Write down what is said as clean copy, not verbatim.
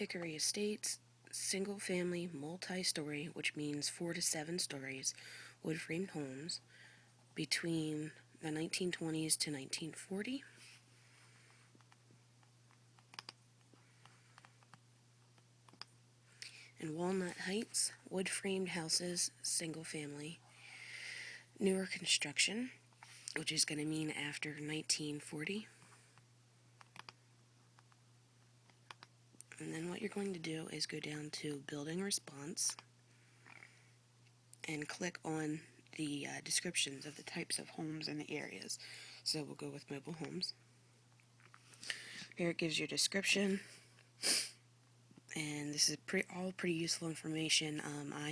Hickory Estates, single family, multi-story, which means 4 to 7 stories, wood framed homes between the 1920s to 1940. In Walnut Heights, wood framed houses, single family, newer construction, which is going to mean after 1940. And then what you're going to do is go down to Building Response and click on the descriptions of the types of homes in the areas. So we'll go with mobile homes. Here it gives you a description, and this is all pretty useful information. I